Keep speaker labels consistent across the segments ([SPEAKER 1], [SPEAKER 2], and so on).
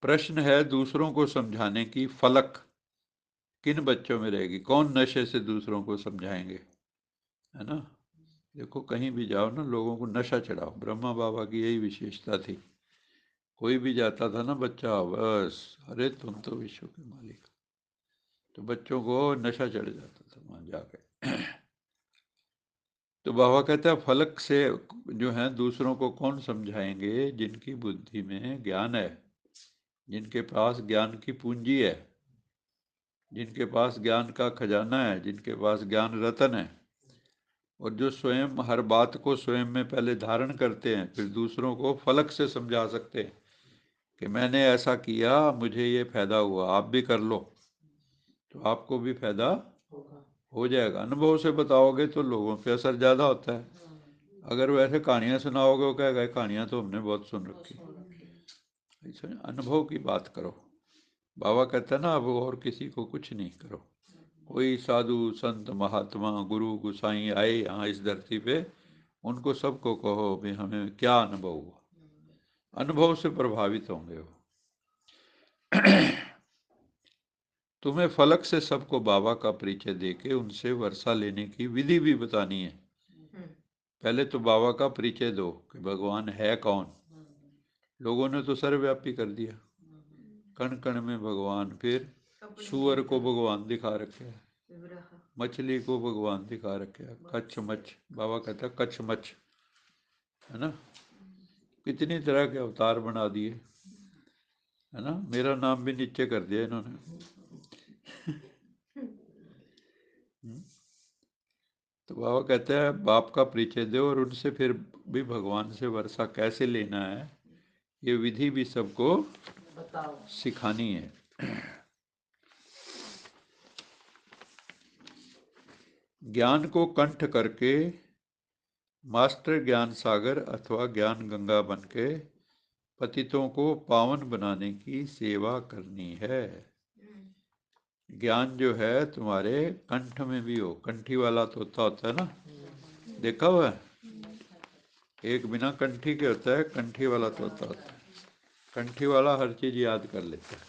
[SPEAKER 1] प्रश्न है दूसरों को समझाने की फलक किन बच्चों में रहेगी, कौन नशे से दूसरों को समझाएंगे, है ना। देखो कहीं भी जाओ ना, लोगों को नशा चढ़ाओ। ब्रह्मा बाबा की यही विशेषता थी। कोई भी जाता था ना बच्चा, बस अरे तुम तो विश्व के मालिक, तो बच्चों को नशा चढ़ जाता था वहाँ जाके। तो बाबा कहता है फलक से जो है दूसरों को कौन समझाएंगे, जिनकी बुद्धि में ज्ञान है, जिनके पास ज्ञान की पूंजी है, जिनके पास ज्ञान का खजाना है, जिनके पास ज्ञान रतन है, और जो स्वयं हर बात को स्वयं में पहले धारण करते हैं, फिर दूसरों को फलक से समझा सकते हैं कि मैंने ऐसा किया, मुझे ये फायदा हुआ, आप भी कर लो तो आपको भी फायदा हो जाएगा। अनुभव से बताओगे तो लोगों पे असर ज़्यादा होता है। अगर वैसे कहानियाँ सुनाओगे वो कहेगा कहानियाँ तो हमने बहुत सुन रखी, ऐसा अनुभव की बात करो। बाबा कहता है ना, अब और किसी को कुछ नहीं करो। कोई साधु संत महात्मा गुरु गुसाई आए यहाँ इस धरती पे, उनको सबको कहो भी हमें क्या अनुभव हुआ, अनुभव से प्रभावित होंगे वो। तुम्हें फलक से सबको बाबा का परिचय देके उनसे वर्षा लेने की विधि भी बतानी है। पहले तो बाबा का परिचय दो कि भगवान है कौन। लोगों ने तो सर्वव्यापी कर दिया, कण कण में भगवान, फिर सुअर को भगवान दिखा रखे है, मछली को भगवान दिखा रखे है, कच्छ मच्छ, बाबा कहता है कच्छ मच्छ, है ना। कितनी तरह के अवतार बना दिए, है ना। मेरा नाम भी नीचे कर दिया इन्होंने। तो बाबा कहते हैं बाप का परिचय दो और उनसे फिर भी भगवान से वर्षा कैसे लेना है, ये विधि भी सबको सिखानी है। ज्ञान को कंठ करके मास्टर ज्ञान सागर अथवा ज्ञान गंगा बनके पतितों को पावन बनाने की सेवा करनी है। ज्ञान जो है तुम्हारे कंठ में भी हो। कंठी वाला तोता होता है ना, देखा हुआ है। एक बिना कंठी के होता है, कंठी वाला तोता होता है। कंठी वाला हर चीज याद कर लेता है।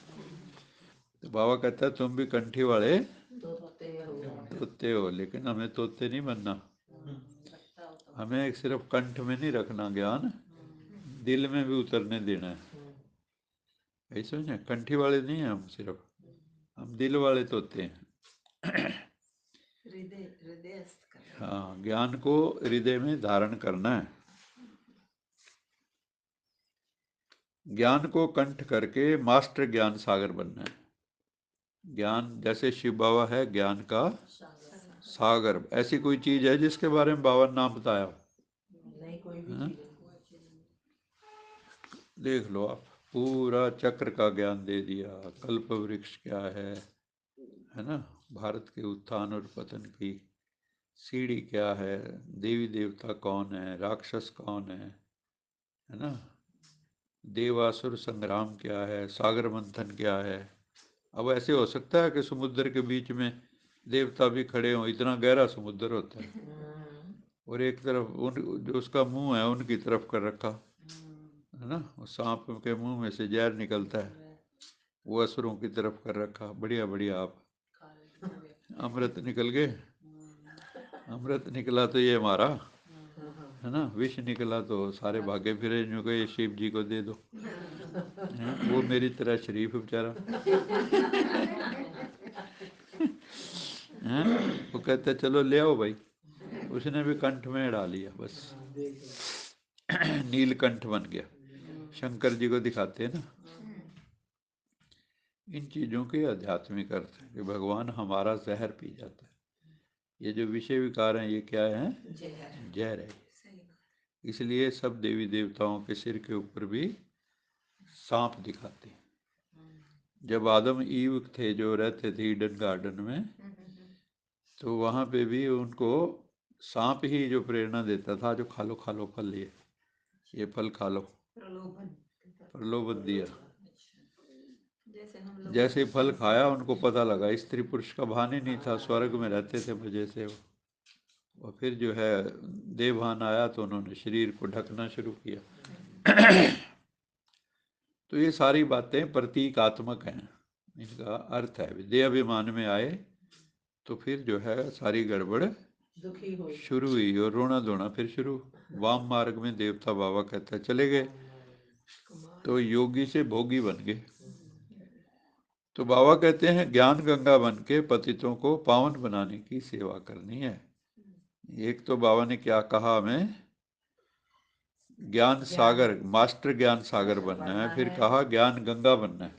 [SPEAKER 1] तो बाबा कहता है तुम भी कंठी वाले तोते हो, लेकिन हमें तोते नहीं बनना। हमें सिर्फ कंठ में नहीं रखना ज्ञान, दिल में भी उतरने देना है। ऐसा ना, कंठी वाले नहीं हैं हम, सिर्फ हम दिल वाले तोते हैं। हाँ, ज्ञान को हृदय में धारण करना है। ज्ञान को कंठ करके मास्टर ज्ञान सागर बनना है। ज्ञान जैसे शिव बाबा है ज्ञान का सागर, ऐसी कोई चीज है जिसके बारे में बाबा ने नाम बताया? हाँ? देख लो आप, पूरा चक्र का ज्ञान दे दिया, कल्प वृक्ष क्या है ना, भारत के उत्थान और पतन की सीढ़ी क्या है, देवी देवता कौन है, राक्षस कौन है ना, देवासुर संग्राम क्या है, सागर मंथन क्या है। अब ऐसे हो सकता है कि समुद्र के बीच में देवता भी खड़े हों, इतना गहरा समुद्र होता है, और एक तरफ उन जो उसका मुंह है उनकी तरफ कर रखा, है ना, उस सांप के मुंह में से जहर निकलता है, वो असुरों की तरफ कर रखा। बढ़िया बढ़िया, आप अमृत निकल गए, अमृत निकला तो ये हमारा, है ना, विष निकला तो सारे भागे फिरे जो को ये शिव जी को दे दो। वो मेरी तरह शरीफ बेचारा, हैं, वो कहते चलो ले आओ भाई, उसने भी कंठ में डाल लिया बस, नीलकंठ बन गया। शंकर जी को दिखाते हैं ना। इन चीज़ों के आध्यात्मिक अर्थ है कि भगवान हमारा जहर पी जाता है। ये जो विषय विकार हैं ये क्या है? जहर है। इसलिए सब देवी देवताओं के सिर के ऊपर भी सांप दिखाते हैं। जब आदम ईव थे जो रहते थे ईडन गार्डन में, तो वहाँ पे भी उनको सांप ही जो प्रेरणा देता था, जो खा लो फल, ये फल खा लो, प्रलोभन दिया। जैसे ही फल खाया उनको पता लगा स्त्री पुरुष का भान ही नहीं था, स्वर्ग में रहते थे मजे से वो। और फिर जो है देवभान आया तो उन्होंने शरीर को ढकना शुरू किया। तो ये सारी बातें प्रतीकात्मक हैं, इनका अर्थ है। विद्याभिमान में आए तो फिर जो है सारी गड़बड़ शुरू हुई और रोना धोना फिर शुरू। वाम मार्ग में देवता बाबा कहता है चले गए, तो योगी से भोगी बन गए। तो बाबा कहते हैं ज्ञान गंगा बन के पतितों को पावन बनाने की सेवा करनी है। एक तो बाबा ने क्या कहा, हमें ज्ञान सागर, मास्टर ज्ञान सागर बनना है। फिर कहा ज्ञान गंगा बनना है।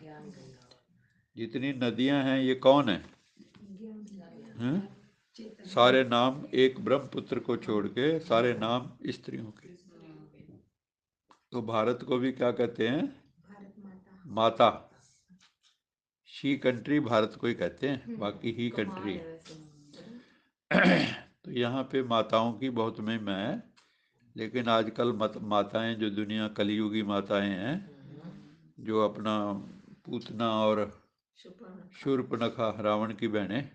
[SPEAKER 1] जितनी नदियां हैं ये कौन है, हैं? सारे नाम एक ब्रह्मपुत्र को छोड़ के सारे नाम स्त्रियों के। तो भारत को भी क्या कहते हैं, माता। शी कंट्री भारत को ही कहते हैं, बाकी ही कंट्री है। तो यहाँ पे माताओं की बहुत महिमा है। लेकिन आजकल माताएं जो दुनिया कलयुगी माताएं हैं, जो अपना पूतना और शूर्पणखा रावण की बहनें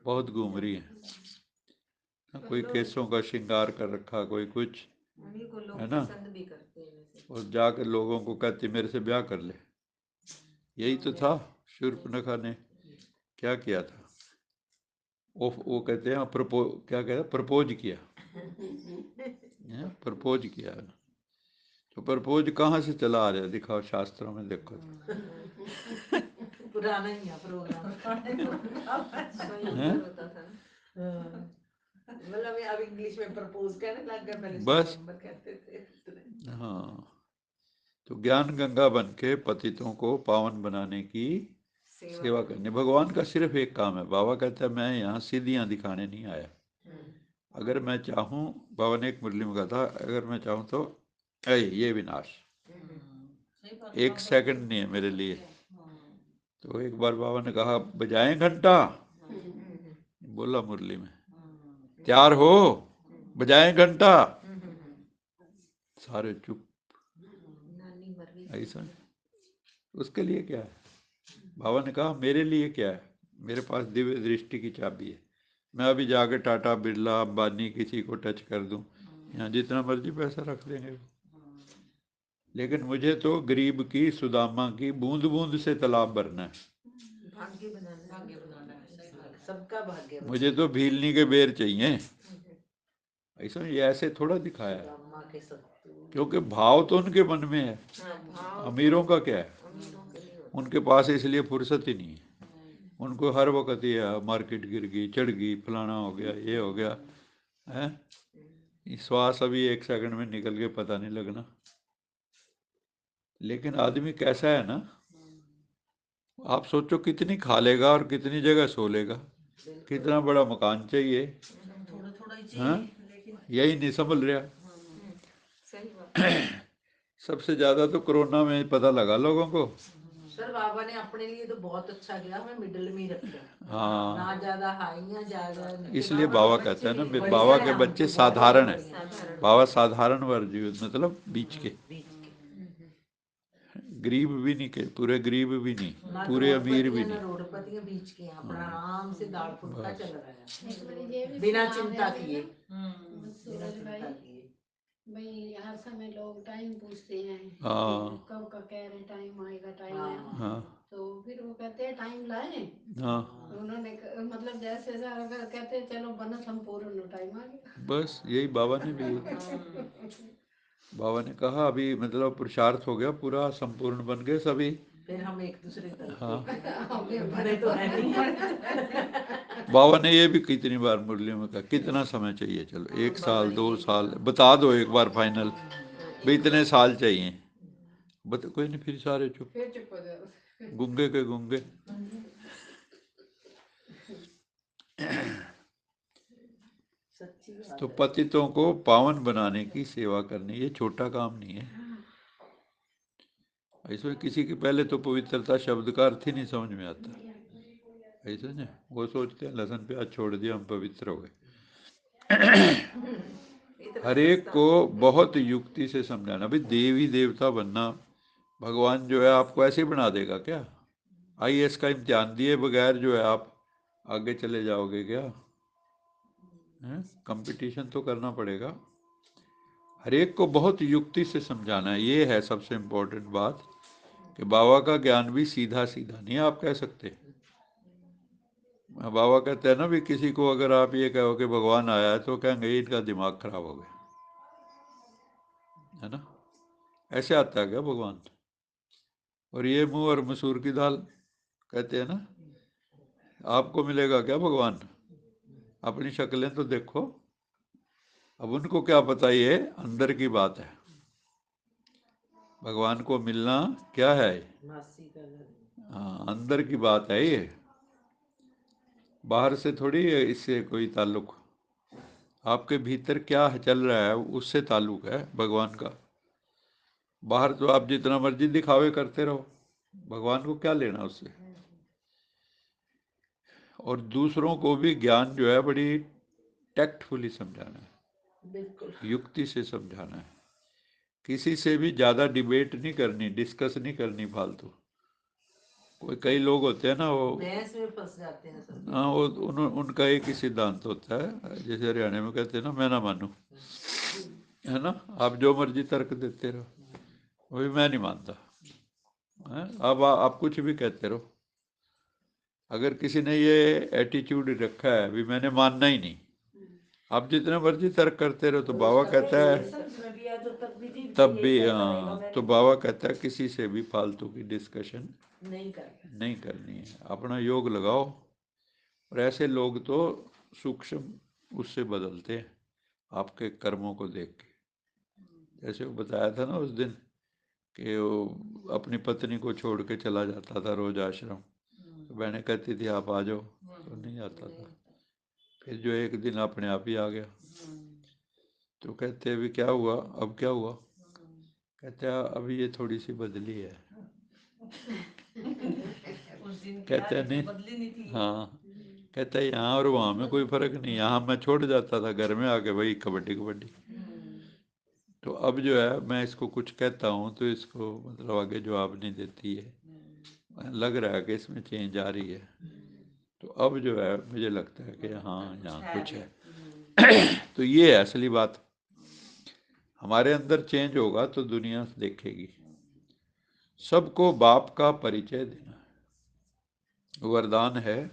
[SPEAKER 1] बहुत घूम रही हैं। कोई केसों का श्रृंगार कर रखा, कोई कुछ, है ना, और जाकर लोगों को कहती मेरे से ब्याह कर ले। यही तो था, शूर्पणखा ने क्या किया था, वो कहते हैं क्या कहते हैं, प्रपोज किया, प्रपोज किया। तो प्रपोज कहाँ से चला आ रहा है, दिखाओ शास्त्रों में देखो तो।
[SPEAKER 2] पुराना ही है प्रोग्राम। मतलब अब इंग्लिश में प्रपोज कहने लग गए, पहले
[SPEAKER 1] बस
[SPEAKER 2] स्वयंवर कहते थे।
[SPEAKER 1] हाँ। तो ज्ञान गंगा बन के पतितों को पावन बनाने की सेवा करनी भगवान का सिर्फ एक काम है। बाबा कहता है मैं यहाँ सीधियाँ दिखाने नहीं आया। अगर मैं चाहूँ, बाबा ने एक मुरली में कहा था, अगर मैं चाहूँ तो ये विनाश, एक सेकंड नहीं है मेरे लिए। तो एक बार बाबा ने कहा बजाएं घंटा, बोला मुरली में तैयार हो, बजाएं घंटा, सारे चुप। ऐसा उसके लिए क्या है, बाबा ने कहा मेरे लिए क्या है, मेरे पास दिव्य दृष्टि की चाबी है। मैं अभी जाके टाटा बिरला अंबानी किसी को टच कर दूं, यहाँ जितना मर्जी पैसा रख देंगे। लेकिन मुझे तो गरीब की, सुदामा की बूंद बूंद से तालाब भरना है।
[SPEAKER 2] भाग्य बनाना है, सबका भाग्य।
[SPEAKER 1] मुझे तो भीलनी के बेर चाहिए। ऐसा ये ऐसे थोड़ा दिखाया है, क्योंकि भाव तो उनके मन में है। अमीरों का क्या है, उनके पास इसलिए फुर्सत ही नहीं है। उनको हर वक्त ये मार्केट गिर गई, चढ़ गई, फलाना हो गया, ये हो गया है। श्वास अभी एक सेकंड में निकल के पता नहीं लगना। लेकिन आदमी कैसा है ना, आप सोचो कितनी खा लेगा और कितनी जगह सो लेगा, कितना बड़ा मकान चाहिए, हाँ, यही नहीं समझ रहा। सबसे ज्यादा तो कोरोना में पता लगा लोगों को।
[SPEAKER 2] सर बाबा ने अपने लिए तो बहुत अच्छा किया, हमें मिडिल में ही रखा,
[SPEAKER 1] हाँ,
[SPEAKER 2] ना ज्यादा हाई ना ज्यादा।
[SPEAKER 1] इसलिए बाबा कहते हैं ना, बाबा के बच्चे साधारण है। बाबा साधारण वर्ग, मतलब बीच के, गरीब भी नहीं के, पूरे गरीब भी नहीं, पूरे अमीर भी नहीं,
[SPEAKER 2] रोडपतियां बीच के, अपना आराम से दाल फुल्का चल रहा है बिना चिंता किए।
[SPEAKER 3] भाई हर समय लोग टाइम पूछते हैं, कब का कह रहे टाइम आएगा, टाइम आएगा। तो फिर वो कहते हैं टाइम लाए। उन्होंने मतलब जैसे अगर कहते हैं चलो बना संपूर्ण, टाइम आ गया।
[SPEAKER 1] बस यही बाबा ने भी, बाबा ने कहा अभी मतलब पुरुषार्थ हो गया पूरा, संपूर्ण बन गए सभी।
[SPEAKER 2] फिर हम एक दूसरे तरफ,
[SPEAKER 1] हाँ,
[SPEAKER 2] बने तो है नहीं।
[SPEAKER 1] बाबा ने ये भी कितनी बार मुरली में कहा कितना समय चाहिए, चलो 1 साल 2 साल बता दो एक बार फाइनल, भाई इतने साल चाहिए, बता कोई नहीं, फिर सारे चुप,
[SPEAKER 3] फिर चुप हो जाओ,
[SPEAKER 1] गूंगे के गूंगे। तो पतितों को पावन बनाने की सेवा करनी, ये छोटा काम नहीं है। ऐसे किसी के पहले तो पवित्रता शब्द का अर्थ ही नहीं समझ में आता, ऐसे ना वो सोचते हैं लहसुन प्याज छोड़ दिया हम पवित्र हो गए। हर एक को बहुत युक्ति से समझाना। भाई देवी देवता बनना, भगवान जो है आपको ऐसे ही बना देगा क्या? आईएएस का इम्तिहान दिए बगैर जो है आप आगे चले जाओगे क्या? कंपटीशन तो करना पड़ेगा। हर एक को बहुत युक्ति से समझाना है, ये है सबसे इम्पोर्टेंट बात। कि बाबा का ज्ञान भी सीधा सीधा नहीं आप कह सकते। बाबा कहते हैं ना भी किसी को अगर आप ये कहो कि भगवान आया है तो कहेंगे इनका दिमाग खराब हो गया, है ना। ऐसे आता है क्या भगवान? और ये मुंह और मसूर की दाल कहते हैं ना, आपको मिलेगा क्या भगवान? अपनी शक्लें तो देखो। अब उनको क्या पता, ये अंदर की बात है। भगवान को मिलना क्या है? हाँ, अंदर की बात है ये, बाहर से थोड़ी है इससे कोई ताल्लुक। आपके भीतर क्या चल रहा है उससे ताल्लुक है भगवान का। बाहर तो आप जितना मर्जी दिखावे करते रहो, भगवान को क्या लेना उससे। और दूसरों को भी ज्ञान जो है बड़ी टैक्टफुली समझाना है,
[SPEAKER 2] बिल्कुल
[SPEAKER 1] युक्ति से समझाना है। किसी से भी ज़्यादा डिबेट नहीं करनी, डिस्कस नहीं करनी फालतू। कई लोग होते हैं ना, वो
[SPEAKER 2] बहस में फंस जाते हैं सब।
[SPEAKER 1] हाँ, वो उनका एक ही सिद्धांत होता है, जैसे हरियाणा में कहते हैं ना, मैं ना मानूं, है ना। आप जो मर्जी तर्क देते रहो, वो भी मैं नहीं मानता है। अब आप कुछ भी कहते रहो, अगर किसी ने ये एटीट्यूड रखा है भी मैंने मानना ही नहीं, आप जितने मर्जी तर्क करते रहो, तो बाबा कहता है तब भी, हाँ, तो बाबा कहता है किसी से भी फालतू की डिस्कशन नहीं करनी है, अपना योग लगाओ। और ऐसे लोग तो सूक्ष्म उससे बदलते हैं आपके कर्मों को देख के। जैसे वो बताया था ना उस दिन कि वो अपनी पत्नी को छोड़ के चला जाता था रोज आश्रम, तो बहनें कहती थी आप आ जाओ, तो नहीं आता था। फिर जो एक दिन अपने आप ही आ गया, तो कहते अभी क्या हुआ, अब क्या हुआ? कहते अभी ये थोड़ी सी बदली है। कहते हैं नहीं, हाँ, कहता है यहाँ और वहाँ में कोई फर्क नहीं, यहाँ मैं छोड़ जाता था घर में आके भाई कबड्डी कबड्डी, तो अब जो है मैं इसको कुछ कहता हूँ तो इसको मतलब आगे जवाब नहीं देती है, लग रहा है कि इसमें चेंज आ रही है। तो अब जो है मुझे लगता है कि हाँ यहाँ कुछ है। तो ये है असली बात, हमारे अंदर चेंज होगा तो दुनिया देखेगी। सबको बाप का परिचय देना वरदान है।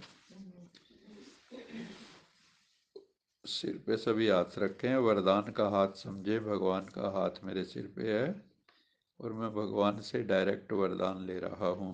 [SPEAKER 1] सिर पे सभी हाथ रखें, वरदान का हाथ समझे, भगवान का हाथ मेरे सिर पे है और मैं भगवान से डायरेक्ट वरदान ले रहा हूँ।